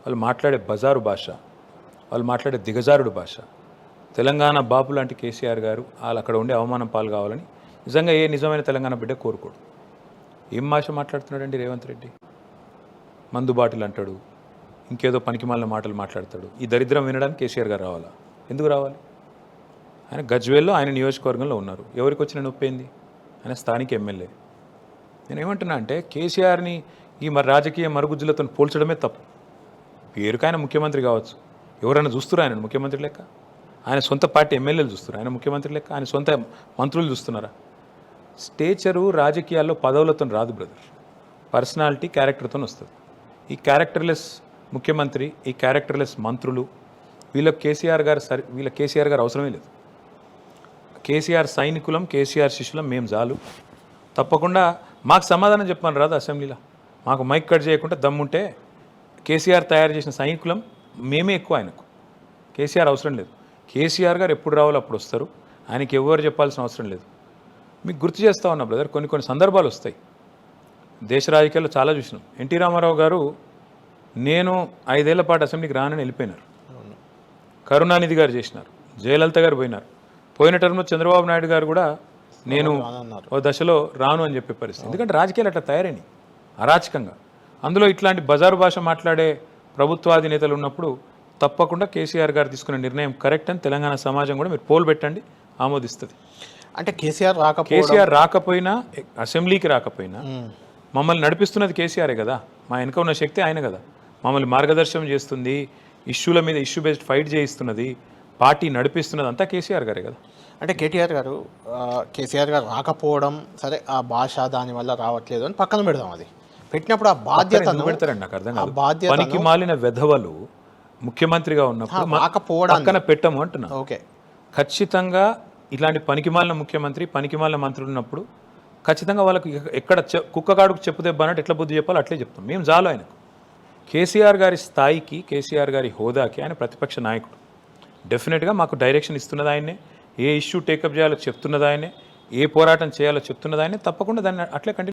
వాళ్ళు మాట్లాడే బజారు భాష, వాళ్ళు మాట్లాడే దిగజారుడు భాష, తెలంగాణ బాబు లాంటి కేసీఆర్ గారు వాళ్ళు అక్కడ ఉండే అవమానం పాలు కావాలని నిజంగా ఏ నిజమైన తెలంగాణ బిడ్డ కోరుకోడు. ఏం భాష మాట్లాడుతున్నాడండి రేవంత్ రెడ్డి? మందు బాటిల్ అంటాడు, ఇంకేదో పనికిమాలిన మాటలు మాట్లాడతాడు. ఈ దరిద్రం వినడానికి కేసీఆర్ గారు రావాలా? ఎందుకు రావాలి? ఆయన గజ్వేల్లో ఆయన నియోజకవర్గంలో ఉన్నారు. ఎవరికి వచ్చిన నొప్పి ఏంది? ఆయన స్థానిక ఎమ్మెల్యే. నేను ఏమంటున్నా అంటే కేసీఆర్ని ఈ రాజకీయ మరుగుజ్జులతో పోల్చడమే తప్పు. పేరుకు ఆయన ముఖ్యమంత్రి కావచ్చు, ఎవరైనా చూస్తున్నారు ఆయన ముఖ్యమంత్రి లెక్క? ఆయన సొంత పార్టీ ఎమ్మెల్యేలు చూస్తున్నారు ఆయన ముఖ్యమంత్రి లెక్క? ఆయన సొంత మంత్రులు చూస్తున్నారా? స్టేచరు రాజకీయాల్లో పదవులతో రాదు బ్రదర్, పర్సనాలిటీ క్యారెక్టర్తో వస్తుంది. ఈ క్యారెక్టర్లెస్ ముఖ్యమంత్రి, ఈ క్యారెక్టర్లెస్ మంత్రులు, వీళ్ళకి కేసీఆర్ గారు అవసరమే లేదు. కేసీఆర్ సైనికులం, కేసీఆర్ శిష్యులం మేము చాలు. తప్పకుండా మాకు సమాధానం చెప్పమని రాదు అసెంబ్లీలో. మాకు మైక్ కట్ చేయకుండా దమ్ముంటే కేసీఆర్ తయారు చేసిన సైనికులం మేమే ఎక్కువ ఆయనకు. కేసీఆర్ అవసరం లేదు. కేసీఆర్ గారు ఎప్పుడు రావాలో అప్పుడు వస్తారు. ఆయనకి ఎవరు చెప్పాల్సిన అవసరం లేదు. మీకు గుర్తు చేస్తూ ఉన్నా బ్రదర్, కొన్ని సందర్భాలు వస్తాయి. దేశ రాజకీయాల్లో చాలా చూసినాం. ఎన్టీ రామారావు గారు నేను 5 ఏళ్ల పాటు అసెంబ్లీకి రానని వెళ్ళిపోయినారు. కరుణానిధి గారు చేసినారు, జయలలిత గారు పోయినారు. పోయిన టర్మ్లో చంద్రబాబు నాయుడు గారు కూడా నేను ఓ దశలో రాను అని చెప్పే పరిస్థితి. ఎందుకంటే రాజకీయాలు అట్లా తయారైనవి అరాచకంగా. అందులో ఇట్లాంటి బజారు భాష మాట్లాడే ప్రభుత్వాధినేతలు ఉన్నప్పుడు తప్పకుండా కేసీఆర్ గారు తీసుకునే నిర్ణయం కరెక్ట్ అని తెలంగాణ సమాజం కూడా మీరు పోల్ పెట్టండి, ఆమోదిస్తుంది. అంటే కేసీఆర్ రాకపోయినా అసెంబ్లీకి రాకపోయినా మమ్మల్ని నడిపిస్తున్నది కేసీఆరే కదా. మా వెనుక ఉన్న శక్తి ఆయన కదా. మమ్మల్ని మార్గదర్శనం చేస్తుంది, ఇష్యూల మీద ఇష్యూ బేస్డ్ ఫైట్ చేయిస్తున్నది, పార్టీ నడిపిస్తున్నది అంతా కేసీఆర్ గారే కదా. అంటే కేసీఆర్ గారు రాకపోవడం సరే, ఆ భాష దానివల్ల రావట్లేదు అని పక్కన పెడదాం. అది పెట్టినప్పుడు ఆ బాధ్యత పెడతారండి, నాకు అర్థం కాదు. పనికి మాలిన వెధవలు ముఖ్యమంత్రిగా ఉన్నప్పుడు పక్కన పెట్టము అంటున్నా. ఓకే, ఖచ్చితంగా ఇలాంటి పనికిమాలిన ముఖ్యమంత్రి, పనికిమాలిన మంత్రులు ఉన్నప్పుడు ఖచ్చితంగా వాళ్ళకి ఎక్కడ కుక్కగాడుకు చెప్పు దెబ్బ అన్నట్టు ఎట్లా బుద్ధి చెప్పాలో అట్లే చెప్తాం. మేము చాలు ఆయనకు. కేసీఆర్ గారి స్థాయికి, కేసీఆర్ గారి హోదాకి ఆయన ప్రతిపక్ష నాయకుడు. డెఫినెట్గా మాకు డైరెక్షన్ ఇస్తున్నది ఆయనే, ఏ ఇష్యూ టేకప్ చేయాలో చెప్తున్నది ఆయనే, ఏ పోరాటం చేయాలో చెప్తున్నది ఆయనే. తప్పకుండా దాన్ని అట్లే కంటిన్యూ